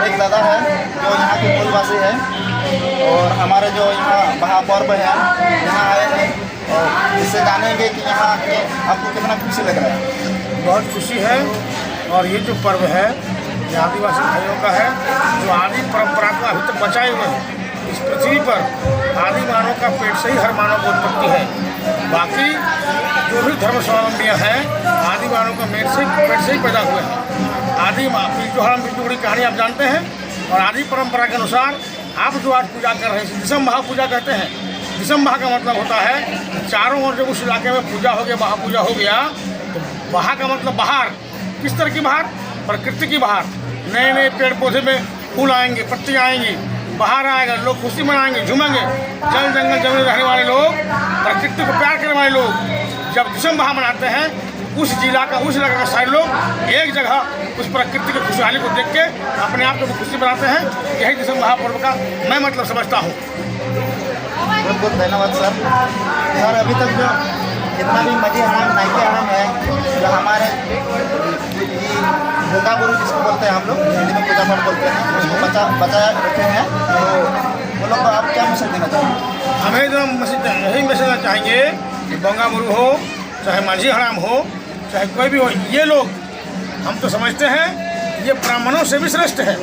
एक दादा है जो यहाँ के मूलवासी है और हमारे जो यहाँ महापर्व है यहाँ आए हैं और इससे जानेंगे कि यहाँ के आपको कितना खुशी लग रहा है। बहुत खुशी है और ये जो पर्व है ये आदिवासी भाइयों का है जो आदि परंपरा को अभी तक बचाए हुए हैं। इस पृथ्वी पर आदि मानव का पेट से ही हर मानव की उत्पत्ति है। बाकी जो भी धर्म स्वावलंबियाँ हैं आदि मानव का पेट से ही पैदा हुए हैं। आदि बिल्जोहरम बिल्जुगड़ी कहानी आप जानते हैं और आदि परंपरा के अनुसार आप जो आज पूजा कर रहे हैं दिसम महापूजा कहते हैं। दिसम महा का मतलब होता है चारों ओर जब उस इलाके में पूजा हो गया महापूजा हो गया तो बहा का मतलब बाहर। किस तरह की बाहर? प्रकृति की बाहर। नए नए पेड़ पौधे में फूल आएंगे, पत्तियाँ आएंगी, बाहर आएगा, लोग खुशी मनाएंगे, झूमेंगे। जल जंगल जमीन रहने वाले लोग, प्रकृति को प्यार करने वाले लोग जब दिसम महा मनाते हैं उस इलाके का सारे लोग एक जगह उस प्रकृति की खुशहाली को देख के अपने आप को भी खुशी बनाते हैं। यही दिसम महापर्व का मैं मतलब समझता हूँ। बहुत बहुत धन्यवाद सर। सर अभी तक जो जितना भी मजी हड़म नाइके हड़म है जो हमारे गंगा गुरु जिसको बोलते हैं हम लोग हिंदी में पूजा पाठ बोलते हैं उसको बचा रखे हैं तो वो लोग को आप क्या मैसेज देना चाहेंगे? हमें जो यही मैसेज देना चाहेंगे कि गंगा गुरु हो चाहे माझी हड़ाम हो चाहे कोई भी हो, ये लोग हम तो समझते हैं ये ब्राह्मणों से भी श्रेष्ठ है।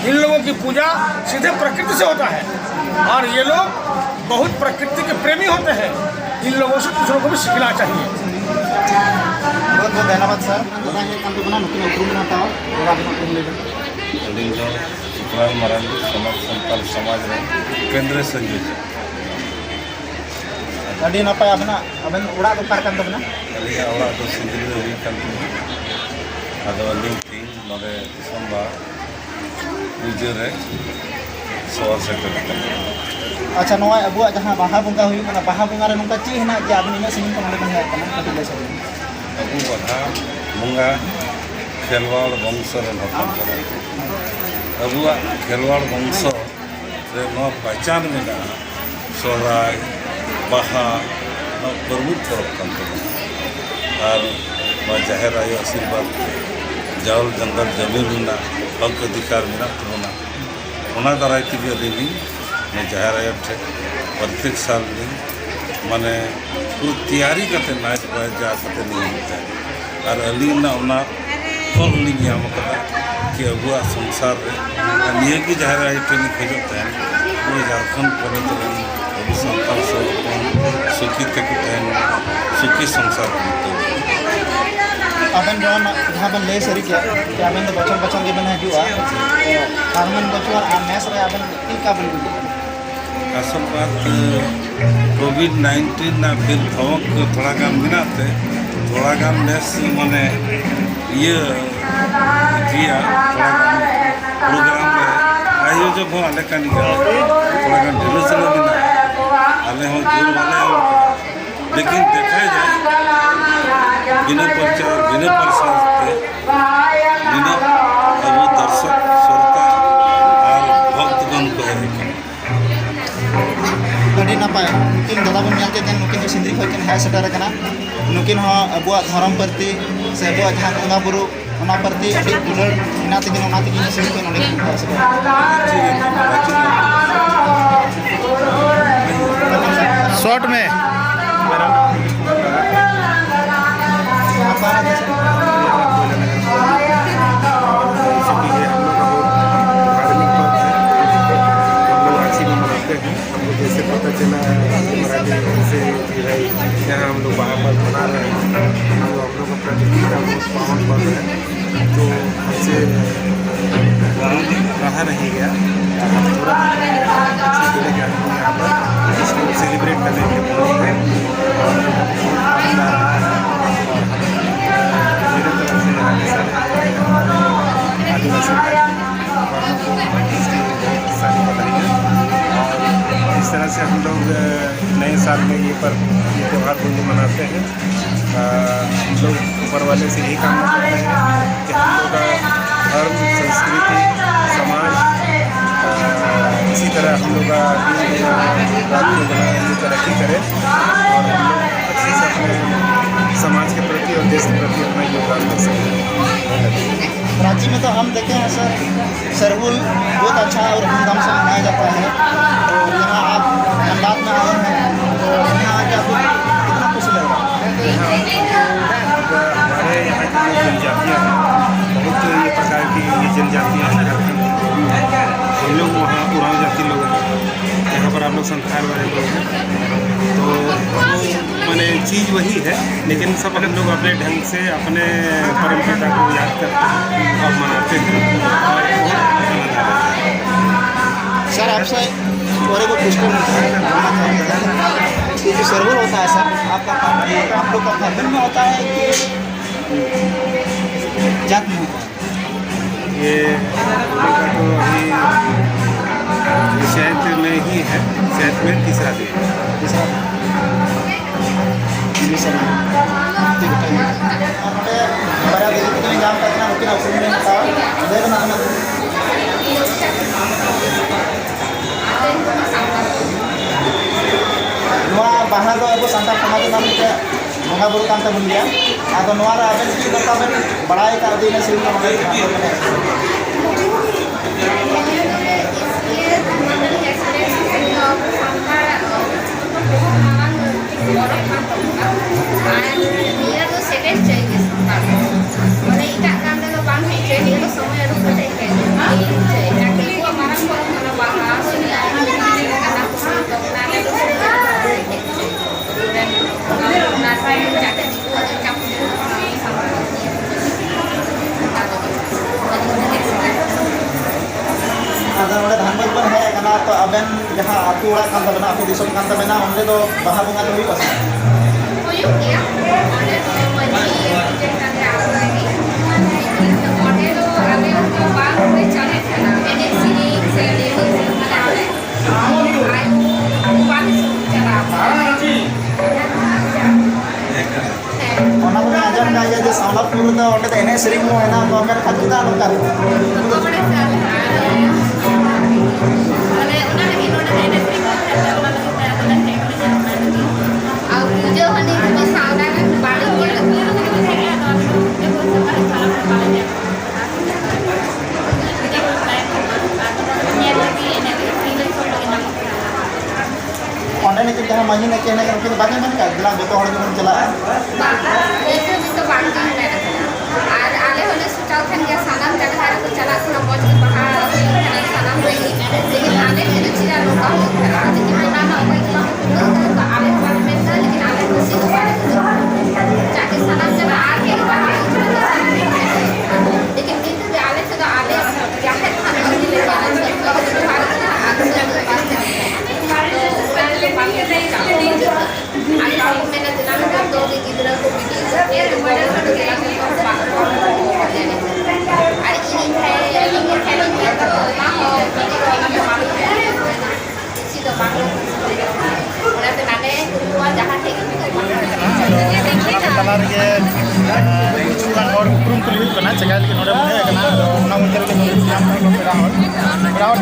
इन लोगों की पूजा सीधे प्रकृति से होता है और ये लोग बहुत प्रकृति के प्रेमी होते हैं। इन लोगों से दूसरों को भी सीखना चाहिए। बहुत बहुत धन्यवाद सर। समाज केंद्र संयोजक अभी नपाय अपना अबन उड़ा तो पार तबना अलिया तो सिंदरी अदो अलिंग तीन नोडे दिसंबर पूजे सवाल सेक्टर। अच्छा नवा अबुआ जहाँ बाहा बंगा हुई ना बाहा बंगा रे नंका ची हिना जे आबनी में सिंगिंग को नडे बन है तना कति ले सके अबु बाहा बंगा खेलवाड़ वंश रे हपन करा अबुआ खेलवाड़ वंश रे नो पहचान मेना सोहराय बाहा नो प्रमुख पर्व कान तबना और नो जाहिर आयो आशीर्वाद जल जंगल जमीन मेना हक अधिकार मेना तबना ओना दाराय तेगे अलिंग मैं जाहिर आयो ठे प्रत्येक साल माने पूरी तैयारी करते नाच बाज जा करते नहीं होता है और अलिंग ना ओना फल लिंग याम कदा कि अबुआ संसार रे निये की जाहिर आयो ठे खोजते हैं वो झारखंड पड़े अबु संताल सब सुखी तक सुखी संसार अबन जो जहाँ बन ले सरी क्या कि अबन तो बचन के बन हजुआ हारमन बचवार आ नेस रे अबन की का बन असल बात कोविड-19 ना फिर धमक थोड़ा गान मिनाते थोड़ा गान नेस माने ये किया थोड़ा गान प्रोग्राम में आयोजक हो आले कानी थोड़ा गान ढेर से मिना आले हो जोर वाले लेकिन देखा जाए बिना प्रचार बिना प्रसार बिना अबु दर्शक श्रोता और भक्तगण को है अभी नपाय नुकिन दादा बन मिलते हैं नुकिन सिंदरी खन है सेटर कना नुकिन हो अबुआ धर्म प्रति से अबुआ जहाँ गंगा बुरु ओना प्रति अभी दुलर इना तक सिंह को नडे शॉर्ट में जैसे पता चला हमारा से यहाँ हम लोग वहाँ पर मना रहे हैं हम लोग का प्रकृति का बहुत पावन पर्व है तो हमसे रहा नहीं गया पूरा यहाँ पर इसको सेलिब्रेट करने के लिए और आनंद आ रहा है और मेरे तरफ से आदिवासी बहुत सारी बधाइयाँ। इस तरह से हम लोग नए साल में ये त्यौहार को मनाते हैं। हम लोग ऊपर वाले से यही कामना करते हैं कि हम लोग का धर्म संस्कृति समाज इसी तरह हम लोग का तरक्की करें और हम लोग अच्छे से अपने समाज के प्रति और देश के प्रति अपना योगदान दे सकें। राज्य में तो हम देखे हैं सर सरहुल बहुत अच्छा और धूमधाम से मनाया जाता है। और यहाँ आप धनबाद में आए हैं तो यहाँ आके आपको कितना खुशी लग रहा है? हमारे यहाँ की जो जनजातियाँ हैं, बहुत ये प्रकार की ये जनजातियाँ हैं। हम लोग वहाँ उरांव जाति लोग हैं, यहाँ पर आप लोग संथाल वाले लोग हैं। तो मैंने चीज़ वही है, लेकिन सब हम लोग अपने ढंग से अपने परंपरा को याद करते हैं और मनाते हैं और बहुत आनंद आता है। सर आपसे और एक क्वेश्चन ये जो सरहुल होता है सर, आपका आप लोग का खानदान में होता है कि जात में होता है? ये का तो अभी शहद में ही है, शहद में तीसरा दिन है। तीसरा जी सर ठीक है बड़ा देखने जाम करना लेकिन अवसर नहीं मिलता देखना हमें नवा बाहर दो अब सांता समाज नाम के बंगा बुरु कांता बन गया आदो नवा रा आबेन की करता बन बड़ाई का दिन से ना होय धानबाद बन है तो अबेन जहाँ आतु ओड़ा कान तबना आतु दिसम कान तबना ओंदे दो बाहा बंगा दो हुई पास हुयुक गया ओंदे तो मजी जेन कान रे आसो लागी ओंदे दो आले तो बाल रे चले था एने सिरी से ले आले आई बाल चला ओना को आजम का जे सावलापुर दा ओंदे तो एने सिरी मो है ना तो अगर खजुदा नोका तो बड़े Online itu jangan main lagi anak kan kita banyak kan bilang betul orang yang jalan. Itu banyak kan. Ada oleh sudah kan dia salam jaga hari tu jalan sana bos ke bahar salam lagi. Jadi ada itu tidak lupa. Jadi mana apa itu tak ada orang mental, lekin ada mesti orang. Jadi salam jaga hari ke bahar. लेकिन किंतु आले से तो आले जाहिर खाने के लिए जाने से तो भारत का आगे से हमारे पहले बाकी नहीं जाते आज आप मैंने दिला में दो दिन इधर को वीडियो ये बड़े बड़े दिला में और बात और ये है तो ना हो तो मालूम है इसी तो बात और तो नाने वो जहां थे ये देखिए कलर के कुछ और उपरुम को लिख बना जगह के नोडे में है ना ना उनके के नाम है लोग रावण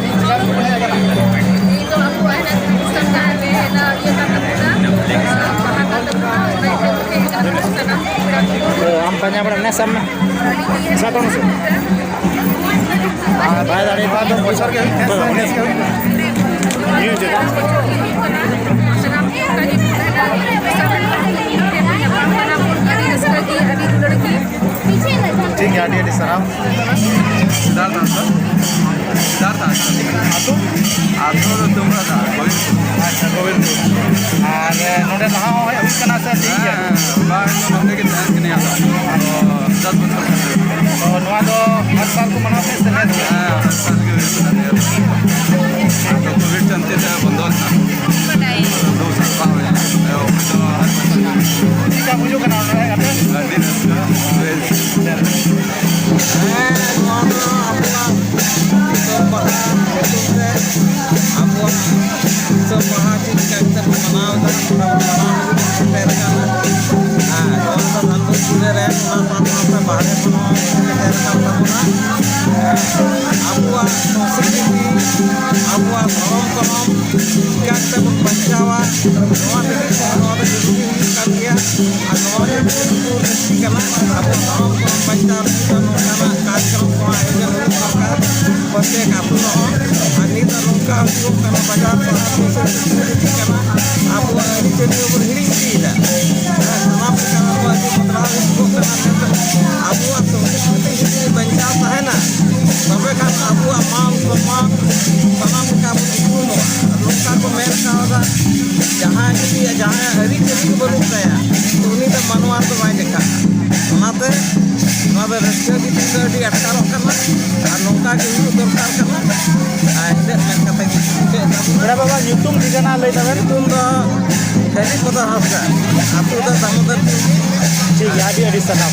तीन जगह को है ना ये तो आपको है ना संस्कार में है ना ये हम banyak berani sama satu nasi भाई दाढ़ी बात तो बचर के ये जो ठीक है आटी सर आप सिद्धार्थ आतो तुम्हारा अच्छा गोविंद और नोडे महा हो है उसका नाम ठीक है बाहर नोडे के ध्यान के नहीं आता 10 बंद तो नवा तो हर साल को मनाते हैं हर साल के तो कोविड चलते थे बंद हो ना 2 साल बाद तो हर साल ठीक है मुझे का नाम है ᱵᱮᱜ ᱟᱹᱛᱩ ᱨᱮᱦᱚᱸ ᱟᱨ ᱱᱤᱛ ᱱᱚᱝᱠᱟ ᱦᱩᱭᱩᱜ ᱠᱟᱱᱟ ᱵᱟᱡᱟᱨ ᱠᱟᱱᱟ ᱟᱵᱚᱣᱟᱜ ᱟᱹᱨᱤᱪᱟᱹᱞᱤ ᱵᱚᱱ ᱦᱤᱲᱤᱧ ᱤᱫᱤᱭᱮᱫᱟ ᱥᱟᱱᱟᱢ ᱞᱮᱠᱟᱱᱟᱜ ᱟᱵᱚᱣᱟᱜ ᱵᱚᱫᱞᱟᱣ ᱦᱤᱡᱩᱜ ᱠᱟᱱᱟ ᱟᱵᱚᱣᱟᱜ ᱥᱚᱝᱥᱠᱨᱤᱛᱤ ᱡᱩᱫᱤ ᱵᱟᱧᱪᱟᱣ ᱛᱟᱦᱮᱱᱟ ᱛᱚᱵᱮ ᱠᱷᱟᱱ ᱟᱵᱚᱣᱟᱜ ᱢᱟᱱ ᱥᱚᱢমান ᱥᱟᱱᱟᱢ ᱞᱮᱠᱟ ᱵᱚᱱ ᱩᱯᱨᱩᱢᱚᱜᱼᱟ ᱱᱚᱝᱠᱟ ᱠᱚ ᱢᱮᱱ ᱠᱟᱣᱫᱟ ᱡᱟᱦᱟᱸᱭ ᱡᱩᱫᱤ ᱡᱟᱦᱟᱸᱭᱟᱜ ᱟᱹᱨᱤᱪᱟᱹᱞᱤ ᱠᱚ ᱵᱟᱹᱱᱩᱜ ᱛᱟᱭᱟ ᱛᱚ ᱩᱱᱤ ᱫᱚ ᱢᱟᱱᱣᱟ ᱫᱚ ᱵᱟᱭ ᱞᱮᱠᱷᱟᱜᱼᱟ ᱚᱱᱟᱛᱮ ᱱᱚᱣᱟ ᱫᱚ ᱨᱟᱹᱥᱠᱟᱹ ᱜᱤᱛᱤᱡ ᱫᱚ ᱟᱹᱰᱤ ᱟᱴᱠᱟᱨᱚᱜ ᱠᱟᱱᱟ ᱟᱨ ᱱᱚᱝᱠᱟ ᱜᱮ ᱦᱩᱭᱩᱜ ᱫᱚᱨᱠar ᱠᱟᱱᱟ ᱟᱨ ᱤᱱᱟᱹᱜ ᱢᱮᱱ ᱠᱟᱛᱮ ᱜᱮ ᱵᱮᱲᱟ ᱵᱟᱵᱟ ᱧᱩᱛᱩᱢ ᱴᱷᱤᱠᱟᱹᱱᱟ ᱞᱟᱹᱭ ᱛᱟᱵᱮᱱ ᱧᱩᱛᱩᱢ ᱫᱚ ᱦᱮᱨᱤ ᱯᱚᱫᱟ ᱦᱟᱸᱥᱫᱟ ᱟᱹᱛᱩ ᱫᱚ ᱫᱟᱢᱳᱫᱚᱨ ᱴᱷᱤक है अभी साहब